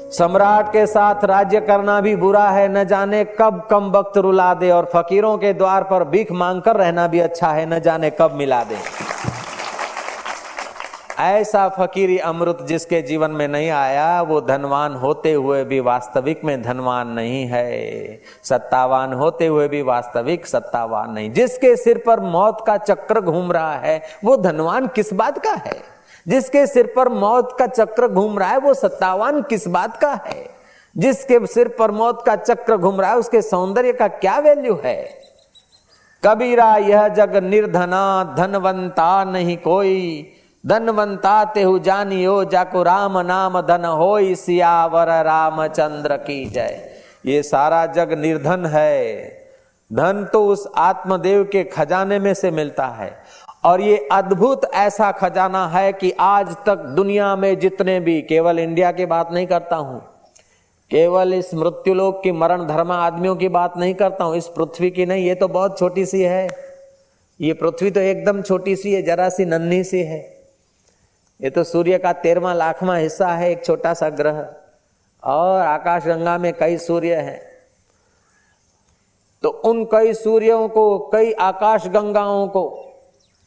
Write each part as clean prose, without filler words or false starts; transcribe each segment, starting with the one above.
सम्राट के साथ राज्य करना भी बुरा है, न जाने कब कम वक्त रुला दे, और फकीरों के द्वार पर भीख मांगकर रहना भी अच्छा है, न जाने कब मिला दे। ऐसा फकीरी अमृत जिसके जीवन में नहीं आया, वो धनवान होते हुए भी वास्तविक में धनवान नहीं है, सत्तावान होते हुए भी वास्तविक सत्तावान नहीं। जिसके सिर पर मौत का चक्र घूम रहा है, वो धनवान किस बात का है? जिसके सिर पर मौत का चक्र घूम रहा है, वो सत्तावान किस बात का है? जिसके सिर पर मौत का चक्र घूम रहा है, उसके सौंदर्य का क्या वैल्यू है? कबीरा यह जग निर्धना, धनवंता नहीं कोई, धनवंता तेहु जानियो, जाको राम नाम धन होई, सियावर रामचंद्र की जय। ये सारा जग निर्धन है। धन तो उस आत्मदेव के खजाने में से मिलता है, और ये अद्भुत ऐसा खजाना है कि आज तक दुनिया में जितने भी, केवल इंडिया की बात नहीं करता हूं, केवल इस मृत्युलोक की मरण धर्म आदमियों की बात नहीं करता हूं, इस पृथ्वी की नहीं, ये तो बहुत छोटी सी है। ये पृथ्वी तो एकदम छोटी सी है, जरा सी नन्ही सी है। ये तो सूर्य का 13वां लाखवां हिस्सा है, एक छोटा सा ग्रह, और आकाशगंगा में कई सूर्य हैं। तो उन कई सूर्यों को, कई आकाशगंगाओं को,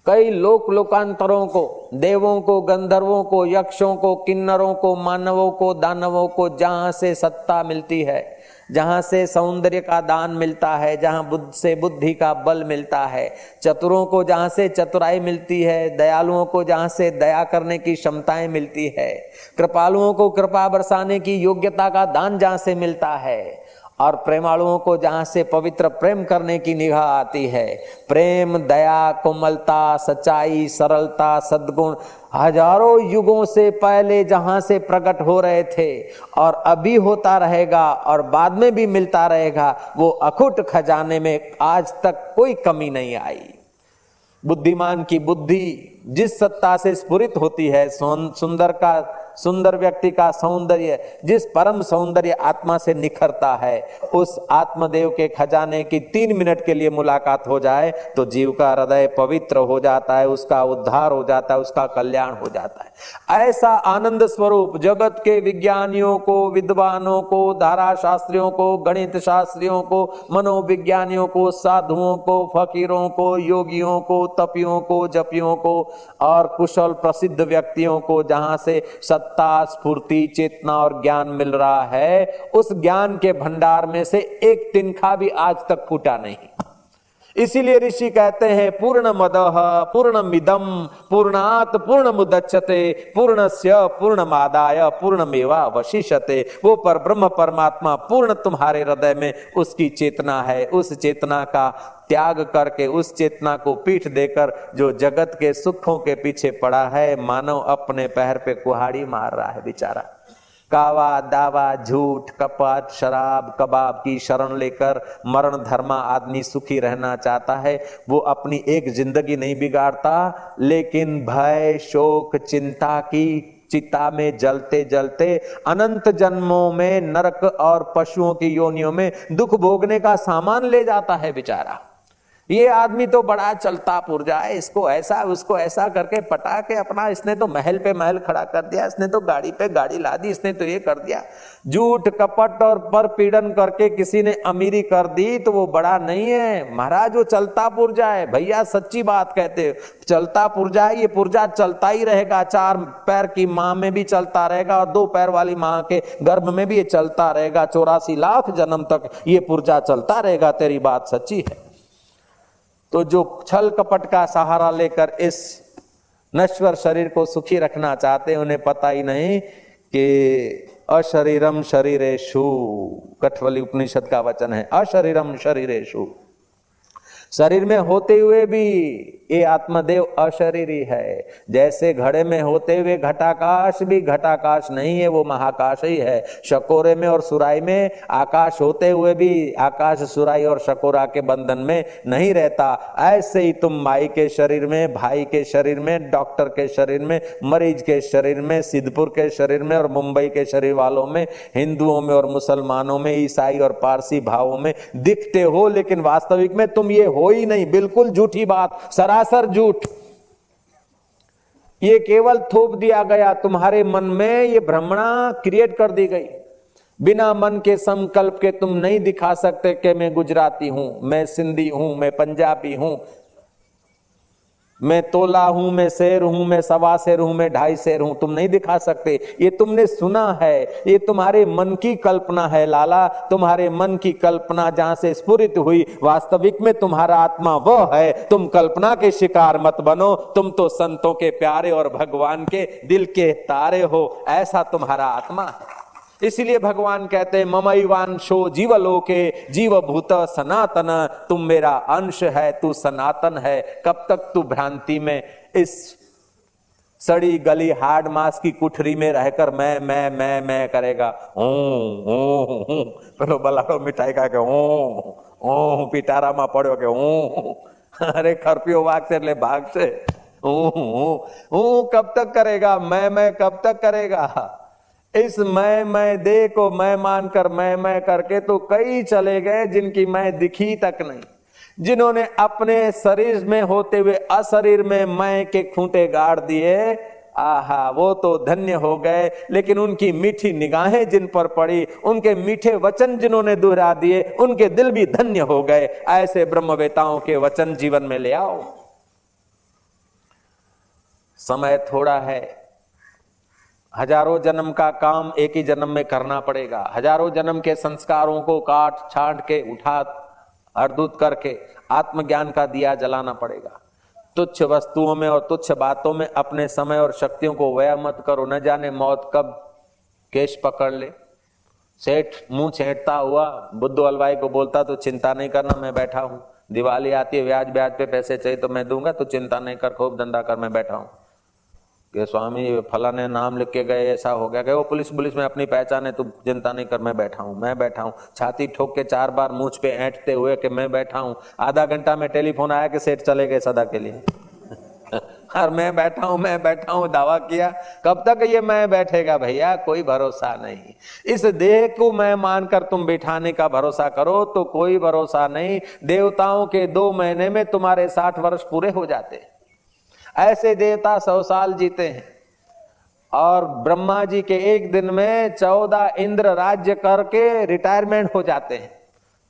कई लोक लोकांतरों को, देवों को, गंधर्वों को, यक्षों को, किन्नरों को, मानवों को, दानवों को, जहां से सत्ता मिलती है, जहां से सौंदर्य का दान मिलता है, जहां बुद्ध से बुद्धि का बल मिलता है, चतुरों को जहां से चतुराई मिलती है, दयालुओं को जहां से दया करने की क्षमताएं मिलती है, कृपालुओं को कृपा बरसाने की योग्यता का दान जहां से मिलता है, और प्रेमालुओं को जहां से पवित्र प्रेम करने की निगाह आती है। प्रेम, दया, कोमलता, सच्चाई, सरलता, सद्गुण हजारों युगों से पहले जहां से प्रकट हो रहे थे, और अभी होता रहेगा, और बाद में भी मिलता रहेगा, वो अखुट खजाने में आज तक कोई कमी नहीं आई। बुद्धिमान की बुद्धि जिस सत्ता से स्फुरित होती है, सुंदर व्यक्ति का सौंदर्य जिस परम सौंदर्य आत्मा से निखरता है, उस आत्मदेव के खजाने की 3 मिनट के लिए मुलाकात हो जाए तो जीव का हृदय पवित्र हो जाता है, उसका उद्धार हो जाता है, उसका कल्याण हो जाता है। ऐसा आनंद स्वरूप जगत के विज्ञानियों को, विद्वानों को, धारा शास्त्रियों को, गणित शास्त्रियों को, मनोविज्ञानियों को, साधुओं को, फकीरों को, योगियों को, तपियों को, जपियों को, और कुशल प्रसिद्ध व्यक्तियों को जहां से सत्ता, स्फूर्ति, चेतना और ज्ञान मिल रहा है, उस ज्ञान के भंडार में से एक तिनका भी आज तक फूटा नहीं। इसीलिए ऋषि कहते हैं पूर्णमदः पूर्णमिदं पूर्णात् पूर्णमुदच्यते पूर्णस्य पूर्णमादाय पूर्णमेवावशिष्यते। वो पर ब्रह्म परमात्मा पूर्ण तुम्हारे हृदय में उसकी चेतना है। उस चेतना का त्याग करके, उस चेतना को पीठ देकर जो जगत के सुखों के पीछे पड़ा है, मानव अपने पैर पे कुहाड़ी मार रहा है बेचारा। कावा, दावा, झूठ, कपट, शराब, कबाब की शरण लेकर मरण धर्मा आदमी सुखी रहना चाहता है। वो अपनी एक जिंदगी नहीं बिगाड़ता, लेकिन भय, शोक, चिंता की चिता में जलते जलते अनंत जन्मों में नरक और पशुओं की योनियों में दुख भोगने का सामान ले जाता है बेचारा। ये आदमी तो बड़ा चलता पुर्जा है, इसको ऐसा उसको ऐसा करके पटा के अपना, इसने तो महल पे महल खड़ा कर दिया, इसने तो गाड़ी पे गाड़ी ला दी, इसने तो ये कर दिया। झूठ, कपट और पर पीड़न करके किसी ने अमीरी कर दी तो वो बड़ा नहीं है महाराज, वो चलता पुर्जा है भैया। सच्ची बात कहते हो, चलता पुर्जा है। ये पुर्जा चलता ही रहेगा, 4 पैर की माँ में भी चलता रहेगा और 2 पैर वाली माँ के गर्भ में भी ये चलता रहेगा। 84 लाख जन्म तक ये पुर्जा चलता रहेगा। तेरी बात सच्ची है। तो जो छल कपट का सहारा लेकर इस नश्वर शरीर को सुखी रखना चाहते हैं, उन्हें पता ही नहीं कि अशरीरम शरीरेषु, कठवली उपनिषद का वचन है, अशरीरम शरीरेषु, शरीर में होते हुए भी ये आत्मदेव अशरीरी है। जैसे घड़े में होते हुए घटाकाश भी घटाकाश नहीं है, वो महाकाश ही है। शकोरे में और सुराई में आकाश होते हुए भी आकाश सुराई और शकोरा के बंधन में नहीं रहता। ऐसे ही तुम माई के शरीर में, भाई के शरीर में, डॉक्टर के शरीर में, मरीज के शरीर में, सिद्धपुर के शरीर में और मुंबई के शरीर वालों में, हिंदुओं में और मुसलमानों में, ईसाई और पारसी भावों में दिखते हो, लेकिन वास्तविक में तुम ये हो ही नहीं। बिल्कुल झूठी बात, सरासर झूठ। ये केवल थोप दिया गया तुम्हारे मन में, ये भ्रमणा क्रिएट कर दी गई। बिना मन के संकल्प के तुम नहीं दिखा सकते कि मैं गुजराती हूं, मैं सिंधी हूं, मैं पंजाबी हूं, मैं तोला हूं, मैं शेर हूं, मैं सवा शेर हूं, मैं 2.5 शेर हूं। तुम नहीं दिखा सकते, ये तुमने सुना है, ये तुम्हारे मन की कल्पना है लाला। तुम्हारे मन की कल्पना जहां से स्फुरित हुई, वास्तविक में तुम्हारा आत्मा वह है। तुम कल्पना के शिकार मत बनो, तुम तो संतों के प्यारे और भगवान के दिल के तारे हो, ऐसा तुम्हारा आत्मा है। इसीलिए भगवान कहते हैं ममैवांशो जीवलोके जीवभूत सनातन, तुम मेरा अंश है, तू सनातन है। कब तक तू भ्रांति में इस सड़ी गली हार्ड मास की कुठरी में रहकर मैं करेगा। पेलो बलाड़ो मिठाई खा के ओ पिटारा में पड़ो के अरे खरपियो वाग से એટલે भाग से कब तक करेगा? मैं कब तक करेगा? इस मैं दे को मैं मानकर मैं करके तो कई चले गए जिनकी मैं दिखी तक नहीं, जिन्होंने अपने शरीर में होते हुए अशरीर में मैं के खूंटे गाड़ दिए। आहा, वो तो धन्य हो गए। लेकिन उनकी मीठी निगाहें जिन पर पड़ी, उनके मीठे वचन जिन्होंने दोहरा दिए, उनके दिल भी धन्य हो गए। ऐसे ब्रह्मवेताओं के वचन जीवन में ले आओ। समय थोड़ा है, हजारों जन्म का काम एक ही जन्म में करना पड़ेगा। हजारों जन्म के संस्कारों को काट छांट के उठा अर्धूत करके आत्मज्ञान का दिया जलाना पड़ेगा। तुच्छ वस्तुओं में और तुच्छ बातों में अपने समय और शक्तियों को व्यय मत करो, न जाने मौत कब केश पकड़ ले। सेठ मुंह छेड़ता हुआ बुद्धू हलवाई को बोलता तो चिंता नहीं करना, मैं बैठा हूं। दिवाली आती है, ब्याज पे पैसे चाहिए तो मैं दूंगा, तो चिंता नहीं कर, खूब धंधा कर, मैं बैठा हूं। कि स्वामी फला ने नाम लिख के गए, ऐसा हो गया कि वो पुलिस में अपनी पहचान है, तू चिंता नहीं कर, मैं बैठा हूँ। छाती ठोक के 4 बार मूंछ पे ऐंठते हुए कि मैं बैठा हूँ। आधा घंटा में टेलीफोन आया कि सेठ चले गए सदा के लिए और मैं बैठा हूँ दावा किया। कब तक ये मैं बैठेगा भैया? कोई भरोसा नहीं। इस देह को मैं मानकर तुम बिठाने का भरोसा करो तो कोई भरोसा नहीं। देवताओं के 2 महीने में तुम्हारे 60 वर्ष पूरे हो जाते। ऐसे देवता 100 साल जीते हैं और ब्रह्मा जी के एक दिन में 14 इंद्र राज्य करके रिटायरमेंट हो जाते हैं।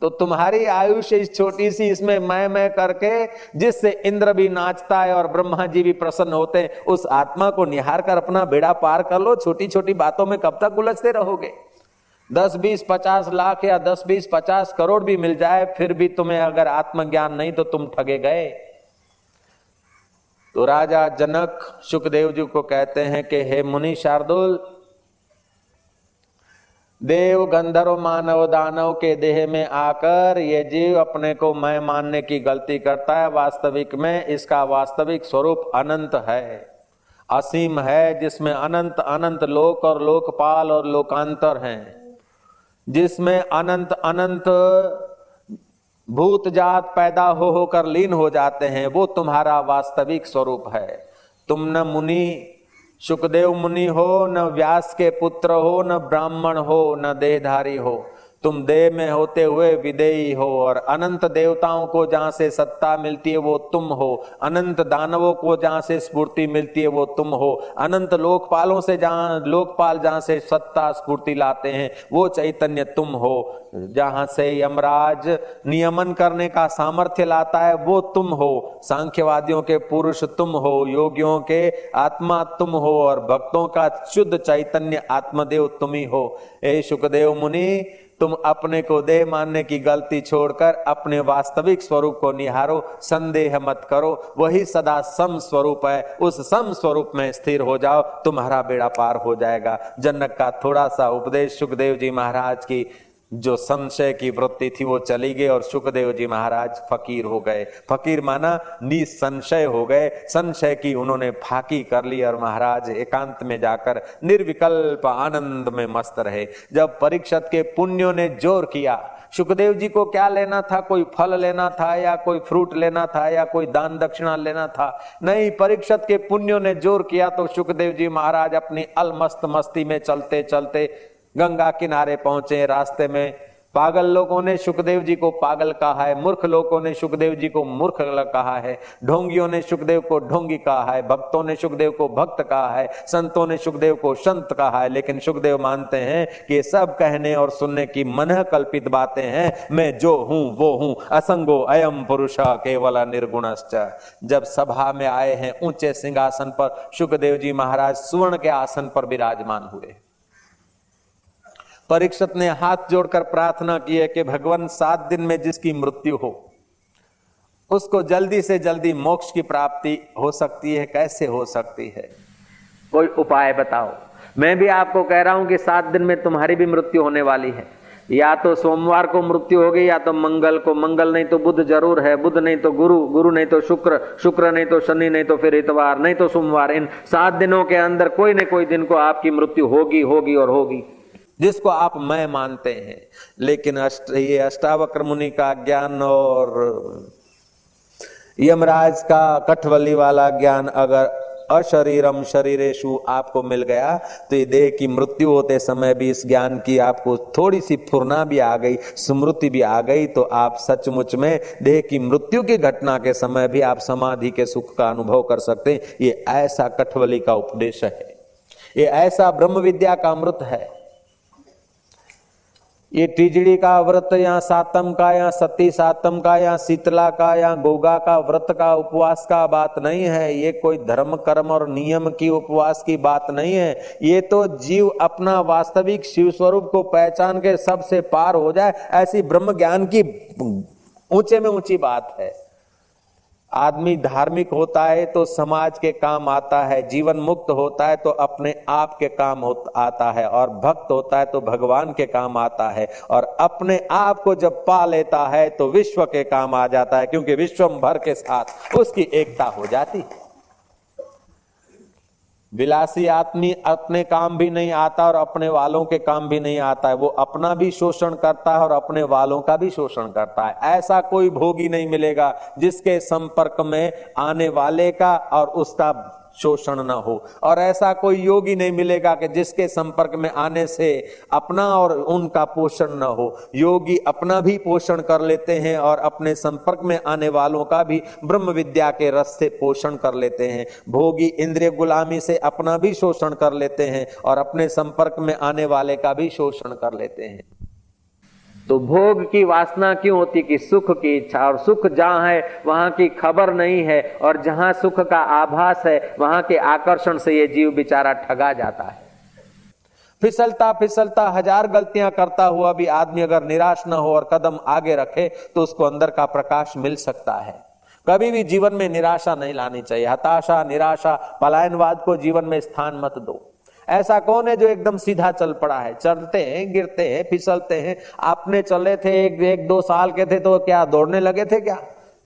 तो तुम्हारी आयुष्य इस छोटी सी इसमें मैं करके, जिससे इंद्र भी नाचता है और ब्रह्मा जी भी प्रसन्न होते हैं, उस आत्मा को निहार कर अपना बेड़ा पार कर लो। छोटी छोटी बातों में कब तक उलझते रहोगे? 10, 20, 50 लाख या 10, 20, 50 करोड़ भी मिल जाए, फिर भी तुम्हें अगर आत्मज्ञान नहीं तो तुम ठगे गए। तो राजा जनक सुखदेव जी को कहते हैं कि हे मुनि शार्दुल, देव गंधर्व मानव दानव के देह में आकर ये जीव अपने को मैं मानने की गलती करता है। वास्तविक में इसका वास्तविक स्वरूप अनंत है, असीम है, जिसमें अनंत अनंत लोक और लोकपाल और लोकांतर हैं, जिसमें अनंत अनंत भूत जात पैदा होकर लीन हो जाते हैं। वो तुम्हारा वास्तविक स्वरूप है। तुम न मुनि सुखदेव मुनि हो, न व्यास के पुत्र हो, न ब्राह्मण हो, न देहधारी हो। तुम देह में होते हुए विदेही हो और अनंत देवताओं को जहां से सत्ता मिलती है वो तुम हो। अनंत दानवों को जहां से स्फूर्ति मिलती है वो तुम हो। अनंत लोकपालों से लोकपाल जहां से सत्ता स्फूर्ति लाते हैं वो चैतन्य तुम हो। जहां से यमराज नियमन करने का सामर्थ्य लाता है वो तुम हो। सांख्यवादियों के पुरुष तुम हो, योगियों के आत्मा तुम हो और भक्तों का शुद्ध चैतन्य आत्मदेव तुम ही हो। हे सुखदेव मुनि, तुम अपने को देह मानने की गलती छोड़कर अपने वास्तविक स्वरूप को निहारो, संदेह मत करो। वही सदा सम स्वरूप है, उस सम स्वरूप में स्थिर हो जाओ, तुम्हारा बेड़ा पार हो जाएगा। जनक का थोड़ा सा उपदेश सुखदेव जी महाराज की जो संशय की वृत्ति थी वो चली गई और सुखदेव जी महाराज फकीर हो गए। फकीर माना निसंशय हो गए। संशय की उन्होंने फाकी कर ली और महाराज एकांत में जाकर निर्विकल्प आनंद में मस्त रहे। जब परीक्षित के पुण्यों ने जोर किया, सुखदेव जी को क्या लेना था? कोई फल लेना था या कोई फ्रूट लेना था या कोई दान दक्षिणा लेना था? नहीं, परीक्षित के पुण्यों ने जोर किया तो सुखदेव जी महाराज अपनी अलमस्त मस्ती में चलते चलते गंगा किनारे पहुंचे। रास्ते में पागल लोगों ने सुखदेव जी को पागल कहा है, मूर्ख लोगों ने सुखदेव जी को मूर्ख कहा है, ढोंगियों ने सुखदेव को ढोंगी कहा है, भक्तों ने सुखदेव को भक्त कहा है, संतों ने सुखदेव को संत कहा है। लेकिन सुखदेव मानते हैं कि ये सब कहने और सुनने की मन कल्पित बातें हैं। मैं जो हूं वो हूं, असंगो अयम पुरुष केवल निर्गुणश्च। जब सभा में आए हैं ऊंचे सिंहासन पर, सुखदेव जी महाराज सुवर्ण के आसन पर विराजमान हुए। परीक्षित ने हाथ जोड़कर प्रार्थना की है कि भगवान 7 दिन में जिसकी मृत्यु हो उसको जल्दी से जल्दी मोक्ष की प्राप्ति हो सकती है, कैसे हो सकती है, कोई उपाय बताओ। मैं भी आपको कह रहा हूं कि 7 दिन में तुम्हारी भी मृत्यु होने वाली है। या तो सोमवार को मृत्यु होगी, या तो मंगल को, मंगल नहीं तो बुध जरूर है, बुध नहीं तो गुरु, गुरु नहीं तो शुक्र, शुक्र नहीं तो शनि, नहीं तो फिर इतवार, नहीं तो सोमवार। इन 7 दिनों के अंदर कोई न कोई दिन को आपकी मृत्यु होगी होगी और होगी, जिसको आप मैं मानते हैं। लेकिन ये अष्टावक्र मुनि का ज्ञान और यमराज का कठवली वाला ज्ञान अगर अशरीरम शरीरेषु आपको मिल गया तो ये देह की मृत्यु होते समय भी इस ज्ञान की आपको थोड़ी सी फुर्ना भी आ गई, स्मृति भी आ गई, तो आप सचमुच में देह की मृत्यु की घटना के समय भी आप समाधि के सुख का अनुभव कर सकते हैं। ये ऐसा कठवली का उपदेश है, ये ऐसा ब्रह्म विद्या का अमृत है। ये टिजड़ी का व्रत या सातम का या सती सातम का या शीतला का या गोगा का व्रत का उपवास का बात नहीं है। ये कोई धर्म कर्म और नियम की उपवास की बात नहीं है। ये तो जीव अपना वास्तविक शिव स्वरूप को पहचान के सबसे पार हो जाए, ऐसी ब्रह्म ज्ञान की ऊंचे में ऊंची बात है। आदमी धार्मिक होता है तो समाज के काम आता है, जीवन मुक्त होता है तो अपने आप के काम आता है, और भक्त होता है तो भगवान के काम आता है, और अपने आप को जब पा लेता है तो विश्व के काम आ जाता है, क्योंकि विश्वम भर के साथ उसकी एकता हो जाती है। विलासी आदमी अपने काम भी नहीं आता और अपने वालों के काम भी नहीं आता है, वो अपना भी शोषण करता है और अपने वालों का भी शोषण करता है। ऐसा कोई भोगी नहीं मिलेगा जिसके संपर्क में आने वाले का और उसका शोषण न हो, और ऐसा कोई योगी नहीं मिलेगा कि जिसके संपर्क में आने से अपना और उनका पोषण न हो। योगी अपना भी पोषण कर लेते हैं और अपने संपर्क में आने वालों का भी ब्रह्म विद्या के रस से पोषण कर लेते हैं। भोगी इंद्रिय गुलामी से अपना भी शोषण कर लेते हैं और अपने संपर्क में आने वाले का भी शोषण कर लेते हैं। तो भोग की वासना क्यों होती कि सुख की इच्छा, और सुख जहां है वहां की खबर नहीं है, और जहां सुख का आभास है वहां के आकर्षण से ये जीव बेचारा ठगा जाता है। फिसलता फिसलता 1000 गलतियां करता हुआ भी आदमी अगर निराश न हो और कदम आगे रखे तो उसको अंदर का प्रकाश मिल सकता है। कभी भी जीवन में निराशा नहीं लानी चाहिए। हताशा, निराशा, पलायनवाद को जीवन में स्थान मत दो। ऐसा कौन है जो एकदम सीधा चल पड़ा है? चलते हैं, गिरते हैं, फिसलते हैं। आपने चले थे 1-2 साल के थे तो क्या दौड़ने लगे थे क्या?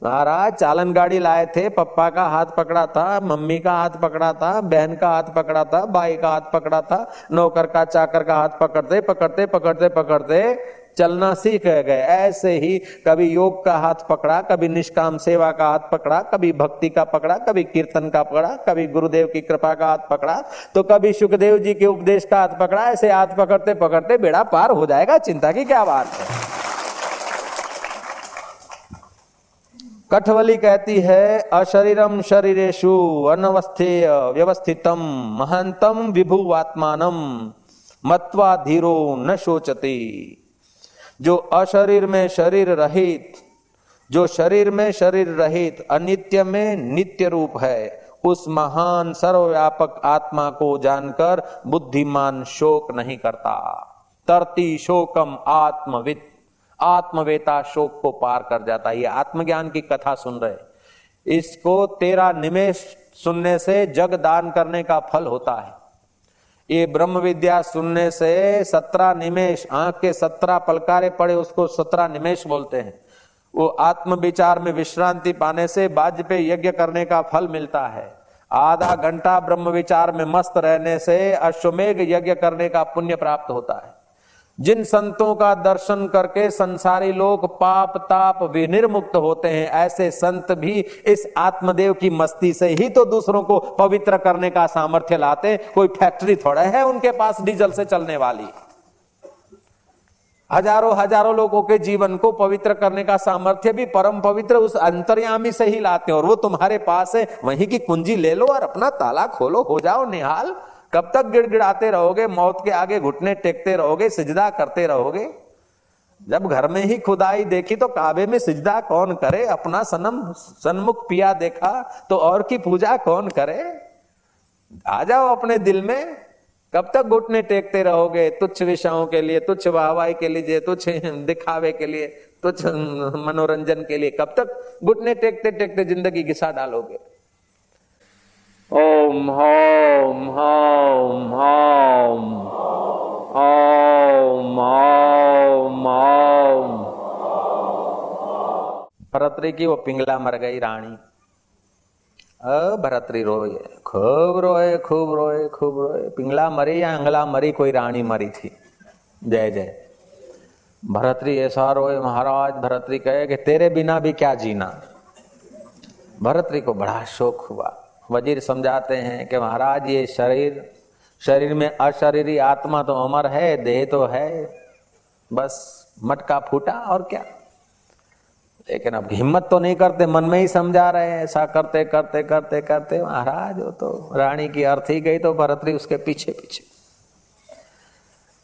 महाराज चालन गाड़ी लाए थे, पप्पा का हाथ पकड़ा था, मम्मी का हाथ पकड़ा था, बहन का हाथ पकड़ा था, भाई का हाथ पकड़ा था, नौकर का चाकर का हाथ पकड़ते पकड़ते पकड़ते पकड़ते चलना सीख गए। ऐसे ही कभी योग का हाथ पकड़ा, कभी निष्काम सेवा का हाथ पकड़ा, कभी भक्ति का पकड़ा, कभी कीर्तन का पकड़ा, कभी गुरुदेव की कृपा का हाथ पकड़ा, तो कभी सुखदेव जी के उपदेश का हाथ पकड़ा। ऐसे हाथ पकड़ते पकड़ते बेड़ा पार हो जाएगा, चिंता की क्या बात है। कठवली कहती है अशरीरम शरीरेषु अनवस्थेय व्यवस्थितम महांतम विभुवात्मानम मत्वा धीरो न शोचते। जो अशरीर में शरीर रहित, जो शरीर में शरीर रहित अनित्य में नित्य रूप है, उस महान सर्वव्यापक आत्मा को जानकर बुद्धिमान शोक नहीं करता। तरती शोकम आत्मविद, आत्मवेता शोक को पार कर जाता है। ये आत्मज्ञान की कथा सुन रहे, इसको 13 निमेष सुनने से जग दान करने का फल होता है। ये ब्रह्म विद्या सुनने से 17 निमेष, आंख के 17 पलकारे पड़े उसको 17 निमेष बोलते हैं। वो आत्म विचार में विश्रांति पाने से बाज पे यज्ञ करने का फल मिलता है। आधा घंटा ब्रह्म विचार में मस्त रहने से अश्वमेघ यज्ञ करने का पुण्य प्राप्त होता है। जिन संतों का दर्शन करके संसारी लोग पाप ताप विनिर्मुक्त होते हैं, ऐसे संत भी इस आत्मदेव की मस्ती से ही तो दूसरों को पवित्र करने का सामर्थ्य लाते। कोई फैक्ट्री थोड़ा है उनके पास डीजल से चलने वाली। हजारों हजारों लोगों के जीवन को पवित्र करने का सामर्थ्य भी परम पवित्र उस अंतर्यामी से ही लाते हैं, और वो तुम्हारे पास है। वहीं की कुंजी ले लो और अपना ताला खोलो, हो जाओ निहाल। कब तक गिड़गिड़ाते रहोगे, मौत के आगे घुटने टेकते रहोगे, सिजदा करते रहोगे? जब घर में ही खुदाई देखी तो काबे में सिजदा कौन करे? अपना सनम सन्मुख पिया देखा तो और की पूजा कौन करे? आ जाओ अपने दिल में। कब तक घुटने टेकते रहोगे तुच्छ विषयों के लिए, तुच्छ वाहवाही के लिए, तुच्छ दिखावे के लिए, तुच्छ मनोरंजन के लिए? कब तक घुटने टेकते टेकते जिंदगी घिसा डालोगे? ओम home home home Om Om Om. Bhartari की वो पिंगला मर गई रानी। भरतरी रोए, खूब रोए, खूब रोए, खूब रोए। पिंगला मरी या अंगला मरी, कोई रानी मरी थी। जय जय। भरतरी ऐसा रोए, महाराज भरतरी कहे कि तेरे बिना भी क्या जीना। भरतरी को बड़ा शौक हुआ। वजीर समझाते हैं कि महाराज ये शरीर में अशरीरी आत्मा तो अमर है, देह तो है, बस मटका फूटा और क्या। लेकिन अब हिम्मत तो नहीं करते, मन में ही समझा रहे हैं। ऐसा करते करते करते करते महाराज वो तो रानी की अर्थी गई तो भरतरी उसके पीछे पीछे।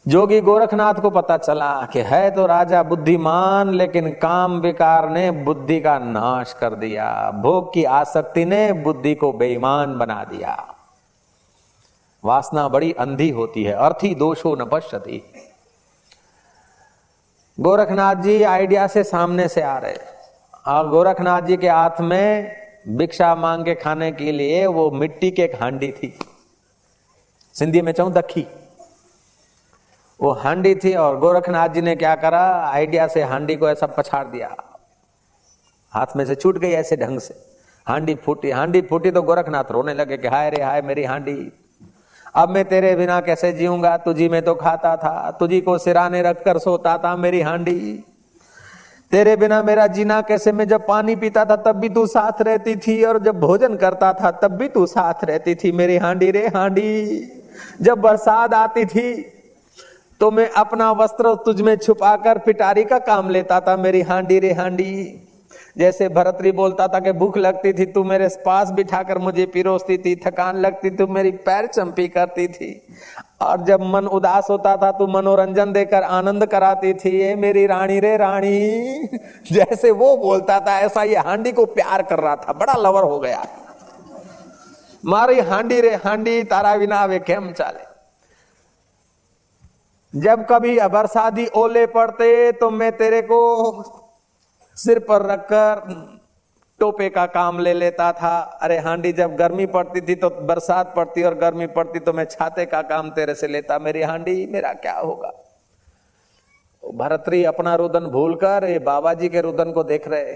जोगी गोरखनाथ को पता चला कि है तो राजा बुद्धिमान, लेकिन काम विकार ने बुद्धि का नाश कर दिया। भोग की आसक्ति ने बुद्धि को बेईमान बना दिया। वासना बड़ी अंधी होती है। अर्थी दोषो न पश्यति। गोरखनाथ जी आइडिया से सामने से आ रहे और गोरखनाथ जी के हाथ में भिक्षा मांग के खाने के लिए वो मिट्टी के एक हांडी थी, सिंधी में चाहूं दखी, वो हांडी थी। और गोरखनाथ जी ने क्या करा, आइडिया से हांडी को ऐसा पछाड़ दिया, हाथ में से छूट गई ऐसे ढंग से। हांडी फूटी तो गोरखनाथ रोने लगे कि हाय रे हाय मेरी हांडी, अब मैं तेरे बिना कैसे जीऊंगा। तुझी में तो खाता था, तुझी को सिराने रखकर सोता था, मेरी हांडी तेरे बिना मेरा जीना कैसे। मैं जब पानी पीता था तब भी तू साथ रहती थी, और जब भोजन करता था तब भी तू साथ रहती थी, मेरी हांडी रे हांडी। जब बरसात आती थी तो मैं अपना वस्त्र तुझ में छुपाकर पिटारी का काम लेता था, मेरी हांडी रे हांडी। जैसे भरतरी बोलता था कि भूख लगती थी तू मेरे पास बिठाकर मुझे पिरोसती थी, थकान लगती तू मेरी पैर चंपी करती थी, और जब मन उदास होता था तू मनोरंजन देकर आनंद कराती थी, ये मेरी रानी रे रानी। जैसे वो बोलता था ऐसा ये हांडी को प्यार कर रहा था, बड़ा लवर हो गया। मारी हांडी रे हांडी तारा बिना वे केम चाले। जब कभी बरसाती ओले पड़ते तो मैं तेरे को सिर पर रखकर टोपे का काम ले लेता था। अरे हांडी जब गर्मी पड़ती थी तो बरसात पड़ती और गर्मी पड़ती तो मैं छाते का काम तेरे से लेता, मेरी हांडी मेरा क्या होगा। भरतरी अपना रुदन भूलकर ये बाबा जी के रुदन को देख रहे।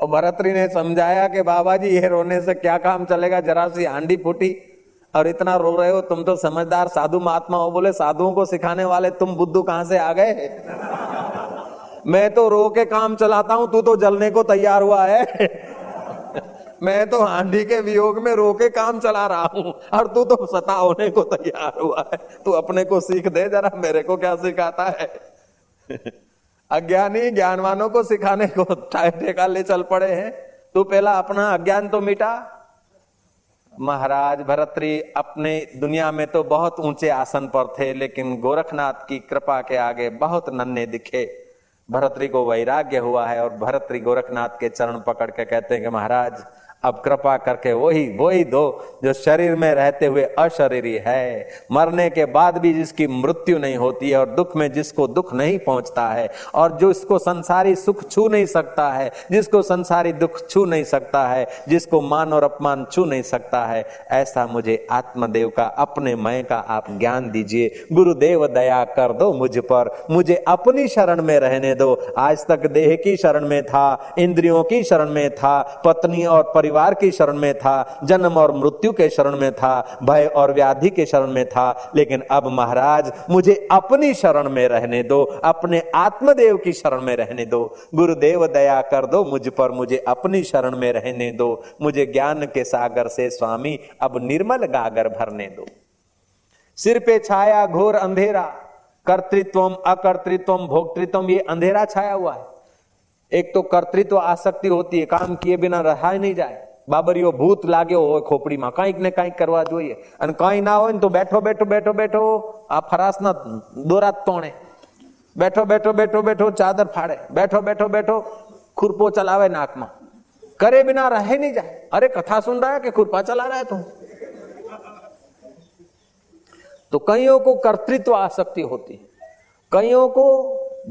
और भरतरी ने समझाया कि बाबा जी ये रोने से क्या काम चलेगा, जरा सी हांडी फूटी और इतना रो रहे हो, तुम तो समझदार साधु महात्मा हो। बोले साधुओं को सिखाने वाले तुम बुद्धू कहां से आ गए। मैं तो रो के काम चलाता हूं, तू तो जलने को तैयार हुआ है। मैं तो हांडी के वियोग में रो के काम चला रहा हूं और तू तो सता होने को तैयार हुआ है। तू अपने को सीख दे जरा, मेरे को क्या सिखाता है। अज्ञानी ज्ञानवानों को सिखाने को ठेका ले चल पड़े हैं। तू पहला अपना अज्ञान तो मिटा। महाराज भरतरी अपने दुनिया में तो बहुत ऊंचे आसन पर थे, लेकिन गोरखनाथ की कृपा के आगे बहुत नन्हे दिखे। भरतरी को वैराग्य हुआ है और भरतरी गोरखनाथ के चरण पकड़ के कहते हैं कि महाराज अब कृपा करके वही दो जो शरीर में रहते हुए अशरीरी है, मरने के बाद भी जिसकी मृत्यु नहीं होती है और दुख में जिसको दुख नहीं पहुंचता है, और जो इसको संसारी सुख छू नहीं सकता है, जिसको संसारी दुख छू नहीं सकता है, जिसको मान और अपमान छू नहीं सकता है, ऐसा मुझे आत्मदेव का अपने मैं का आप ज्ञान दीजिए। गुरुदेव दया कर दो मुझ पर, मुझे अपनी शरण में रहने दो। आज तक देह की शरण में था, इंद्रियों की शरण में था, पत्नी और परिवार की शरण में था, जन्म और मृत्यु के शरण में था, भय और व्याधि के शरण में था, लेकिन अब महाराज मुझे अपनी शरण में रहने दो, अपने आत्मदेव की शरण में रहने दो। गुरुदेव दया कर दो मुझ पर, मुझे अपनी शरण में रहने दो। मुझे ज्ञान के सागर से स्वामी अब निर्मल गागर भरने दो। सिर पे छाया घोर अंधेरा, कर्तृत्वम अकर्तृत्वम भोक्तृत्वम, ये अंधेरा छाया हुआ है। एक तो कर्तृत्व आसक्ति होती है, काम किए बिना रहा ही नहीं जाए। बाबरियो भूत लागे हो खोपड़ी में, कईक ने कईक करवा જોઈએ અને કઈ ના હોય ને તો બેઠો બેઠો બેઠો બેઠો આ ફરાસના દોરા તોણે, બેઠો બેઠો બેઠો બેઠો ચાદર ફાડે, બેઠો બેઠો બેઠો खुरपो चलावे नाक में, करे बिना रहे नहीं जाए। अरे कथा सुन रहा है कि खुरपा चला रहा है तुम? तो कईयों को कर्तृत्व आसक्ति होती, कईयों को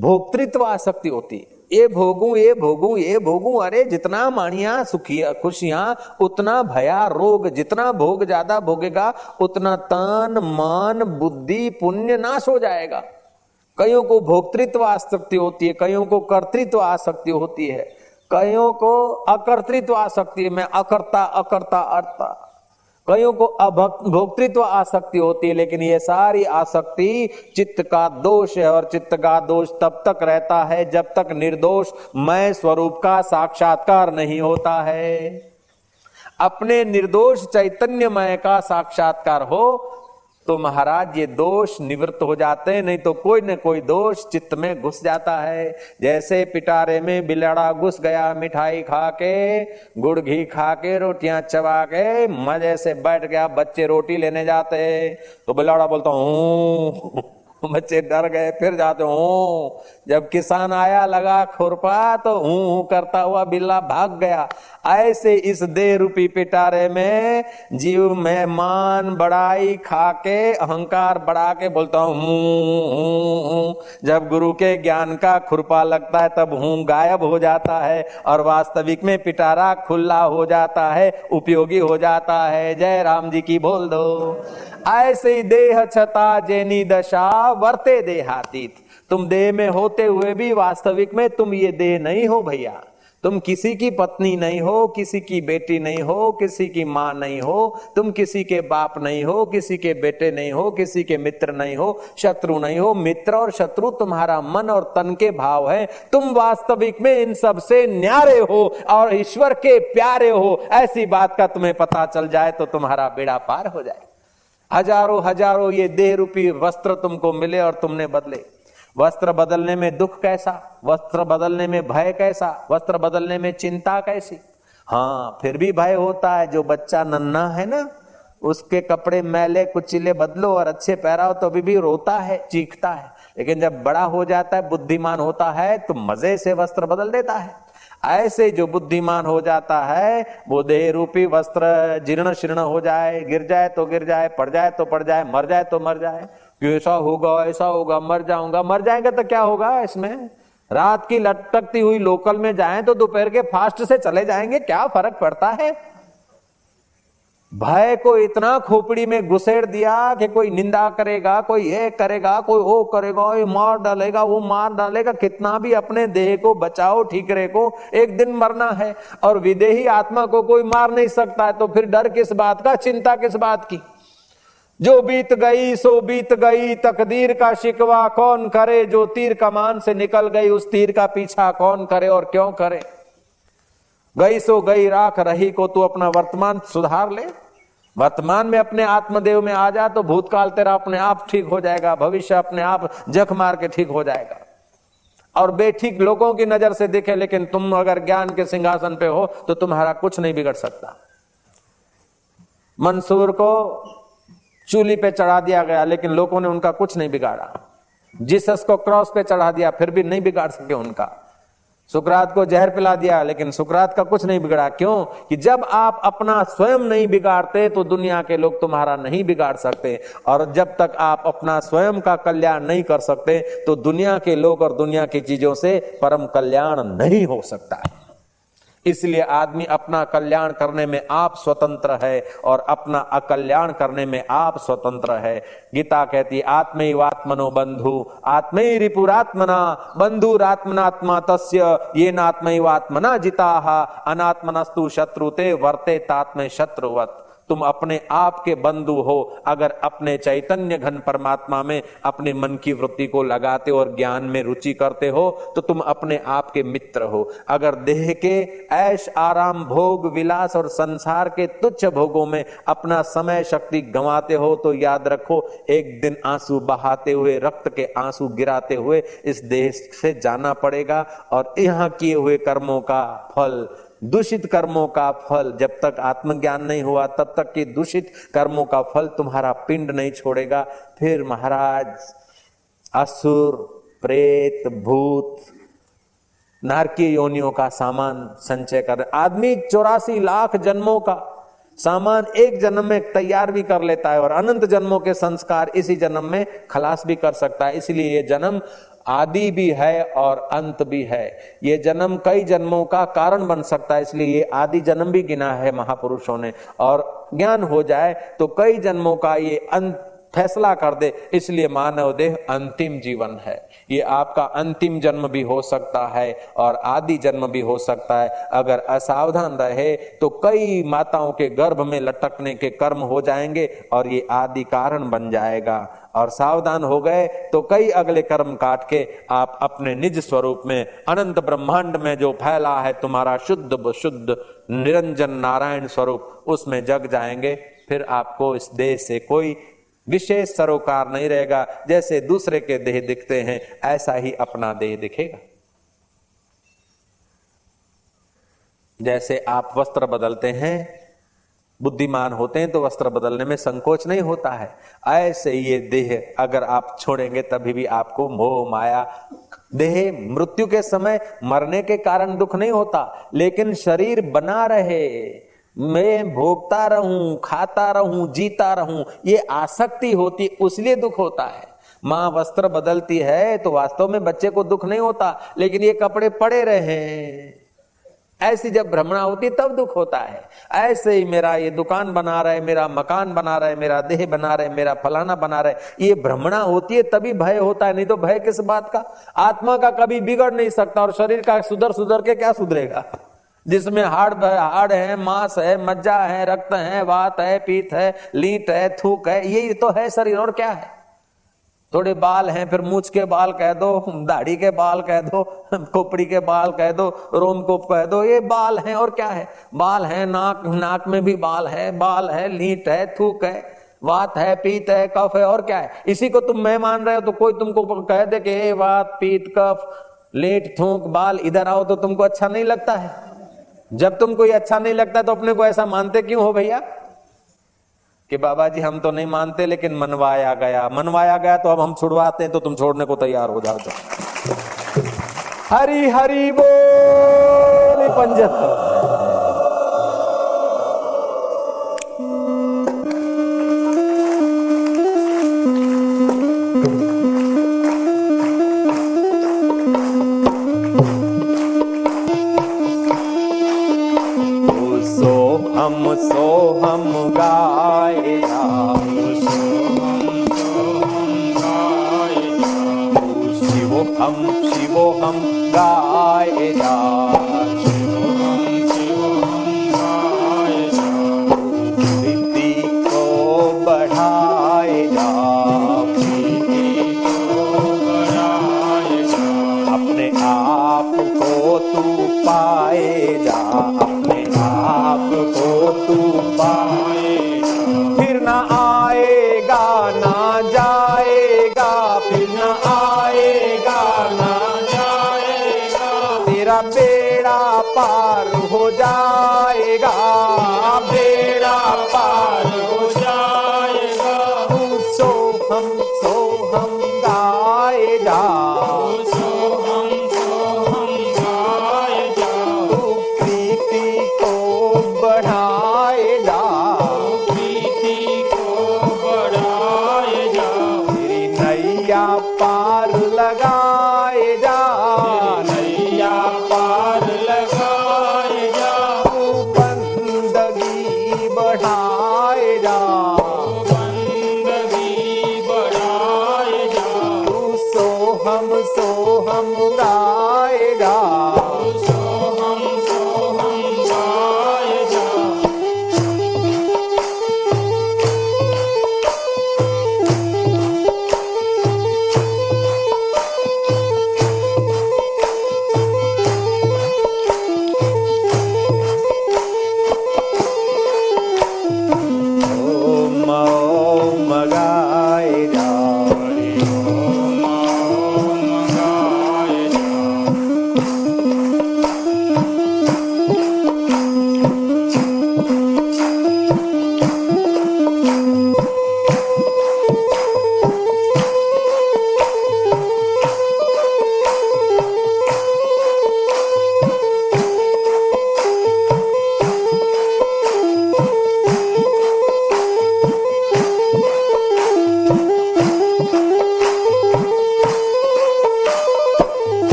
भोक्तृत्व आसक्ति होती। ये भोगू ये भोगू ये भोगू, अरे जितना माणिया सुखिया खुशियां उतना भया रोग, जितना भोग ज्यादा भोगेगा उतना तन मन बुद्धि पुण्य नाश हो जाएगा। कईयों को भोक्तृत्व आसक्ति होती है, कईयों को कर्तृत्व आसक्ति होती है, कईयों को अकर्तृत्व आसक्ति है, मैं अकर्ता अकर्ता अर्ता। कईयों को भोक्तृत्व आसक्ति होती है। लेकिन ये सारी आसक्ति चित्त का दोष है, और चित्त का दोष तब तक रहता है जब तक निर्दोष मैं स्वरूप का साक्षात्कार नहीं होता है। अपने निर्दोष चैतन्यमय का साक्षात्कार हो तो महाराज ये दोष निवृत्त हो जाते हैं, नहीं तो कोई न कोई दोष चित्त में घुस जाता है। जैसे पिटारे में बिलाड़ा घुस गया, मिठाई खा के गुड़ घी खा के रोटियां चबा के मजे से बैठ गया, बच्चे रोटी लेने जाते तो बिलाड़ा बोलता हूं, बच्चे डर गए फिर जाते हूं। जब किसान आया लगा खुरपा तो हूं करता हुआ बिल्ला भाग गया। ऐसे इस देह रूपी पिटारे में जीव मेहमान बड़ाई खा के अहंकार बढ़ा के बोलता हूं। जब गुरु के ज्ञान का खुरपा लगता है तब हूं गायब हो जाता है, और वास्तविक में पिटारा खुला हो जाता है, उपयोगी हो जाता है। जय राम जी की बोल दो। ऐसे ही देह छता जेनी दशा वर्ते देहातीत, तुम देह में होते हुए भी वास्तविक में तुम ये देह नहीं हो भैया। तुम किसी की पत्नी नहीं हो, किसी की बेटी नहीं हो, किसी की माँ नहीं हो, तुम किसी के बाप नहीं हो, किसी के बेटे नहीं हो, किसी के मित्र नहीं हो, शत्रु नहीं हो। मित्र और शत्रु तुम्हारा मन और तन के भाव है। तुम वास्तविक में इन सब से न्यारे हो और ईश्वर के प्यारे हो। ऐसी बात का तुम्हें पता चल जाए तो तुम्हारा बेड़ा पार हो जाए। हजारों हजारों ये देह रूपी वस्त्र तुमको मिले और तुमने बदले। वस्त्र बदलने में दुख कैसा, वस्त्र बदलने में भय कैसा, वस्त्र बदलने में चिंता कैसी। हाँ, फिर भी भय होता है। जो बच्चा नन्हा है ना, उसके कपड़े मैले कुचिले बदलो और अच्छे पहराओ तो अभी भी रोता है, चीखता है। लेकिन जब बड़ा हो जाता है, बुद्धिमान होता है तो मजे से वस्त्र बदल देता है। ऐसे जो बुद्धिमान हो जाता है वो देह रूपी वस्त्र जीर्ण शीर्ण हो जाए, गिर जाए तो गिर जाए, पड़ जाए तो पड़ जाए, मर जाए तो मर जाए। ऐसा होगा ऐसा होगा, मर जाऊंगा, मर जाएंगे तो क्या होगा इसमें? रात की लटकती हुई लोकल में जाएं तो दोपहर के फास्ट से चले जाएंगे, क्या फर्क पड़ता है? भय को इतना खोपड़ी में घुसेड़ दिया कि कोई निंदा करेगा, कोई ये करेगा, कोई वो करेगा, ये मार डालेगा, वो मार डालेगा। कितना भी अपने देह को बचाओ ठीकरे को, एक दिन मरना है। और विदेही आत्मा को कोई मार नहीं सकता है, तो फिर डर किस बात का, चिंता किस बात की? जो बीत गई सो बीत गई, तकदीर का शिकवा कौन करे? जो तीर कमान से निकल गई उस तीर का पीछा कौन करे और क्यों करे? गई सो गई राख रही को तू अपना वर्तमान सुधार ले। वर्तमान में अपने आत्मदेव में आ जा तो भूतकाल तेरा अपने आप ठीक हो जाएगा, भविष्य अपने आप जख मार के ठीक हो जाएगा। और बेठीक लोगों की नजर से दिखे, लेकिन तुम अगर ज्ञान के सिंहासन पे हो तो तुम्हारा कुछ नहीं बिगड़ सकता। मंसूर को चूली पे चढ़ा दिया गया लेकिन लोगों ने उनका कुछ नहीं बिगाड़ा। जीसस को क्रॉस पे चढ़ा दिया फिर भी नहीं बिगाड़ सके उनका। सुकरात को जहर पिला दिया लेकिन सुकरात का कुछ नहीं बिगड़ा। क्यों? कि जब आप अपना स्वयं नहीं बिगाड़ते तो दुनिया के लोग तुम्हारा नहीं बिगाड़ सकते, और जब तक आप अपना स्वयं का कल्याण नहीं कर सकते तो दुनिया के लोग और दुनिया की चीजों से परम कल्याण नहीं हो सकता है। इसलिए आदमी अपना कल्याण करने में आप स्वतंत्र है और अपना अकल्याण करने में आप स्वतंत्र है। गीता कहती आत्मैवात्मनो बंधु आत्मै रिपुरात्मना बंधुरात्मनात्मा तस्य येनात्मैवात्मना जिताः अनात्मनस्तु शत्रुते वर्तेतात्मै शत्रुवत्। तुम अपने आप के बंधु हो। अगर अपने चैतन्य घन परमात्मा में अपने मन की वृत्ति को लगाते हो और ज्ञान में रुचि करते हो तो तुम अपने आप के मित्र हो। अगर देह के ऐश आराम भोग विलास और संसार के तुच्छ भोगों में अपना समय शक्ति गंवाते हो तो याद रखो एक दिन आंसू बहाते हुए रक्त के आंसू गिराते हुए इस देश से जाना पड़ेगा। और यहाँ किए हुए कर्मों का फल, दूषित कर्मों का फल, जब तक आत्मज्ञान नहीं हुआ तब तक कि दूषित कर्मों का फल तुम्हारा पिंड नहीं छोड़ेगा। फिर महाराज असुर प्रेत भूत नारकीय योनियों का सामान संचय कर, आदमी 84 लाख जन्मों का सामान एक जन्म में तैयार भी कर लेता है और अनंत जन्मों के संस्कार इसी जन्म में खलास भी कर सकता है। इसलिए ये जन्म आदि भी है और अंत भी है। ये जन्म कई जन्मों का कारण बन सकता है, इसलिए ये आदि जन्म भी गिना है महापुरुषों ने। और ज्ञान हो जाए तो कई जन्मों का ये अंत फैसला कर दे। इसलिए मानव देह अंतिम जीवन है। ये आपका अंतिम जन्म भी हो सकता है और आदि जन्म भी हो सकता है। अगर असावधान रहे तो कई माताओं के गर्भ में लटकने के कर्म हो जाएंगे और ये आदि कारण बन जाएगा। और सावधान हो गए तो कई अगले कर्म काट के आप अपने निज स्वरूप में अनंत ब्रह्मांड में जो फैला है तुम्हारा शुद्ध शुद्ध निरंजन नारायण स्वरूप, उसमें जग जाएंगे। फिर आपको इस देह से कोई विशेष सरोकार नहीं रहेगा। जैसे दूसरे के देह दिखते हैं ऐसा ही अपना देह दिखेगा। जैसे आप वस्त्र बदलते हैं, बुद्धिमान होते हैं तो वस्त्र बदलने में संकोच नहीं होता है, ऐसे ये देह अगर आप छोड़ेंगे तभी भी आपको मोह माया, देह मृत्यु के समय मरने के कारण दुख नहीं होता, लेकिन शरीर बना रहे, मैं भोगता रहूं, खाता रहूं, जीता रहूं, ये आसक्ति होती, उसलिए दुख होता है। माँ वस्त्र बदलती है तो वास्तव में बच्चे को दुख नहीं होता, लेकिन ये कपड़े पड़े रहे, ऐसी जब भ्रमणा होती तब दुख होता है। ऐसे ही मेरा ये दुकान बना रहे, मेरा मकान बना रहे, मेरा देह बना रहे, मेरा फलाना बना रहे, ये भ्रमणा होती है तभी भय होता है, नहीं तो भय किस बात का। आत्मा का कभी बिगड़ नहीं सकता और शरीर का सुधर के क्या सुधरेगा। जिसमें हाड़ है, मांस है, मज्जा है, रक्त है, वात है, पीत है, लीट है, थूक है, यही तो है शरीर, और क्या है। थोड़े बाल हैं, फिर मूछ के बाल कह दो, दाढ़ी के बाल कह दो, खोपड़ी के बाल कह दो, रोमकूप कह दो, ये बाल हैं और क्या है। बाल है, नाक में भी बाल है, लीट है, थूक है, वात है, पीत है, कफ है, और क्या है। इसी को तुम मैं मान रहे हो तो कोई तुमको कह दे कि हे वात पीत कफ लीट थूक बाल इधर आओ, तो तुमको अच्छा नहीं लगता है। जब तुमको ये अच्छा नहीं लगता तो अपने को ऐसा मानते क्यों हो भैया कि बाबा जी हम तो नहीं मानते लेकिन मनवाया गया तो अब हम छुड़वाते हैं, तो तुम छोड़ने को तैयार हो जाओ। हरि हरि बोल पंजत। सोहम गाए शिवोहम गाए प्रीति को बढ़ाए अपने आप को तू पाए जा, अपने आप को तू पाए, फिर ना आएगा ना जाएगा, फिर ना आएगा ना जाएगा, तेरा बेड़ा पार हो जाएगा, बेड़ा पार हो जाएगा। तू सोहम गाए जा, पार लगाए जा, नैया पार लगाए जा, बंदगी बढ़ाए जा, बंदगी बढ़ाए जा, तू सोहम गाए जा, सोहम गाए जा।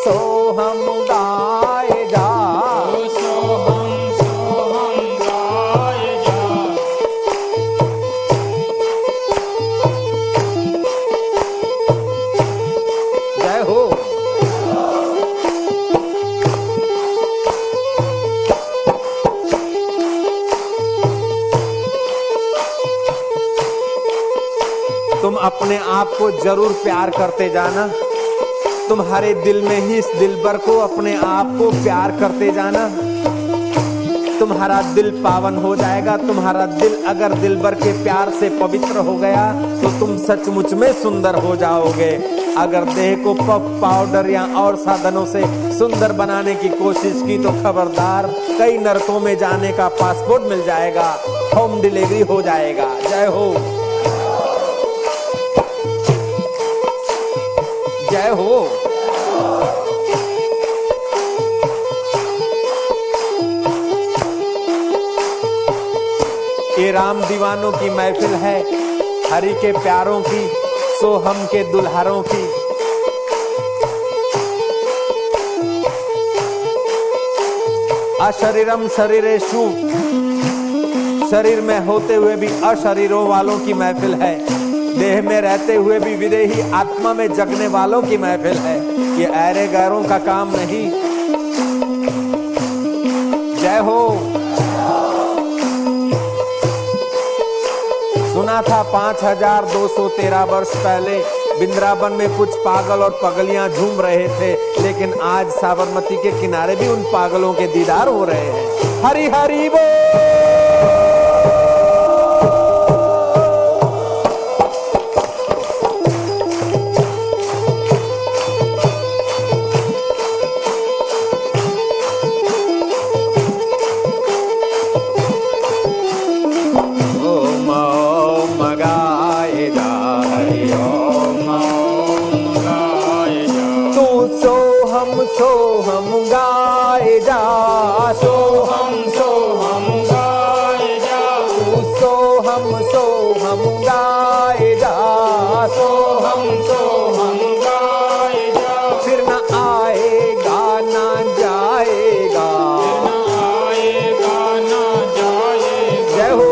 सोहम गाए जा, सोहम सोहम गाए जा। जय हो। तुम अपने आप को जरूर प्यार करते जाना, तुम्हारे दिल में ही इस दिलबर को, अपने आप को प्यार करते जाना, तुम्हारा दिल पावन हो जाएगा। तुम्हारा दिल अगर दिलबर के प्यार से पवित्र हो गया तो तुम सचमुच में सुंदर हो जाओगे। अगर देह को पफ पाउडर या और साधनों से सुंदर बनाने की कोशिश की तो खबरदार, कई नरकों में जाने का पासपोर्ट मिल जाएगा, होम डिलीवरी हो जाएगा। जय हो, जय हो। ये राम दीवानों की महफिल है, हरि के प्यारों की, सोहम के दुल्हारों की। अशरीरम शरीरेषु, शरीर में होते हुए भी अशरीरों वालों की महफिल है, देह में रहते हुए भी विदेही आत्मा में जगने वालों की महफिल है। ये ऐरे गैरों का काम नहीं। जय हो। सुना था 5213 वर्ष पहले वृंदावन में कुछ पागल और पगलियां झूम रहे थे, लेकिन आज साबरमती के किनारे भी उन पागलों के दीदार हो रहे हैं। हरि हरि बोल। सोहम गाए जा, सोहम सोहम गाए जा। सोहम सोहम गाए जा, सोहम सोहम गाए जा। फिर न आएगा ना जाएगा, न आएगा न जाएगा। जय हो।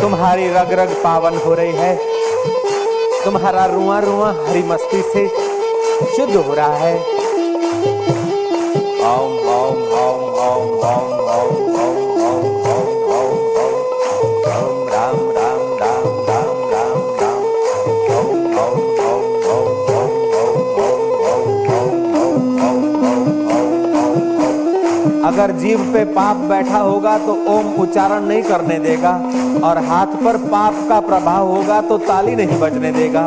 तुम्हारी रग रग पावन हो रही है, तुम्हारा रुआ रुआ हरी मस्ती से शुद्ध हो रहा है। ओम ओम ओम ओम ओम ओम ओम ओम ओम ओम ओम ओम राम राम राम राम राम राम ओम ओम ओम ओम ओम ओम ओम ओम ओम। अगर जीव पे पाप बैठा होगा तो ओम उच्चारण नहीं करने देगा, और हाथ पर पाप का प्रभाव होगा तो ताली नहीं बजने देगा,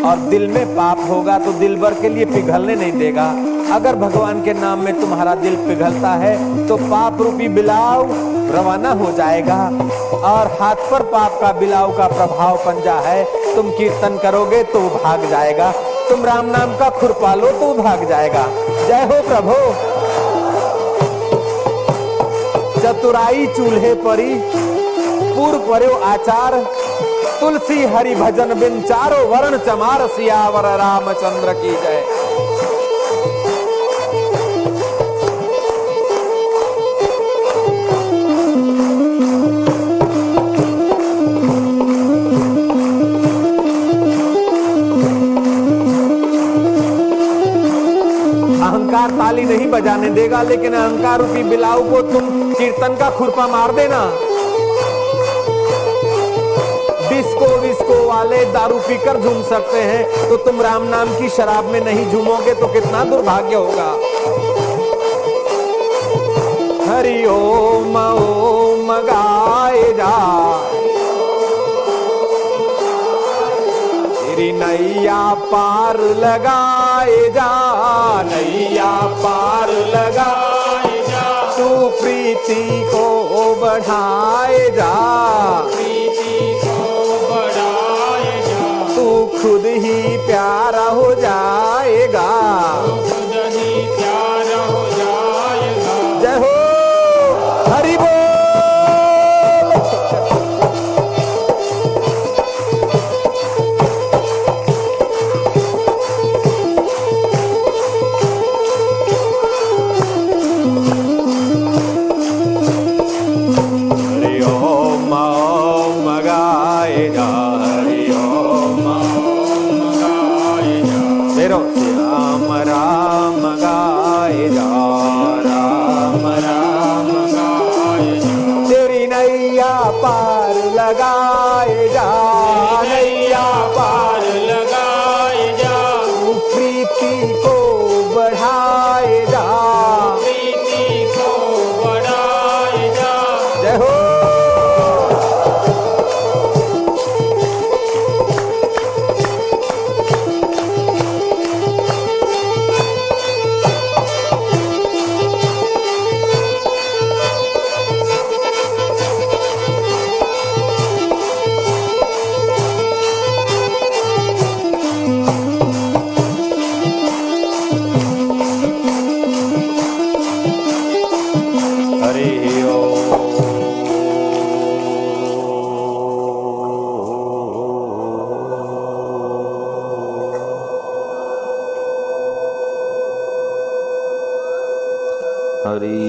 और दिल में पाप होगा तो दिल भर के लिए पिघलने नहीं देगा। अगर भगवान के नाम में तुम्हारा दिल पिघलता है तो पाप रूपी बिलाव रवाना हो जाएगा, और हाथ पर पाप का बिलाव का प्रभाव पंजा है। तुम कीर्तन करोगे तो भाग जाएगा, तुम राम नाम का खुरपा लो तो भाग जाएगा। जय हो प्रभु। चतुराई चूल्हे परी, पूर्व पर्यो आचार, तुलसी हरि भजन बिन चारो वर्ण चमार, सियावर रामचंद्र की जय। अहंकार ताली नहीं बजाने देगा, लेकिन अहंकार रूपी बिलाव को तुम कीर्तन का खुरपा मार देना। डिस्को वाले दारू पीकर झूम सकते हैं, तो तुम राम नाम की शराब में नहीं झूमोगे तो कितना दुर्भाग्य होगा। हरि ओम ओम गाए जा, तेरी नैया पार लगाए जा, नैया पार लगाए जा, तू प्रीति को बढ़ाए जा, प्रीति को बढ़ाए जा, तू खुद ही प्यारा हो जाएगा, खुद ही प्यार हो जाएगा। जय हो हरि बोल। हरि ओम ओम गाए जा, हरि ओम ओम गाए जा, तेरो राम राम गाए जा, राम राम गाए जा, तेरी नैया पार लगाए जा, नैया पार लगाए जा, तू प्रीति को बढ़ाए जा, प्रीति को बढ़ाए जा। जय हो। हरि ओम। हरि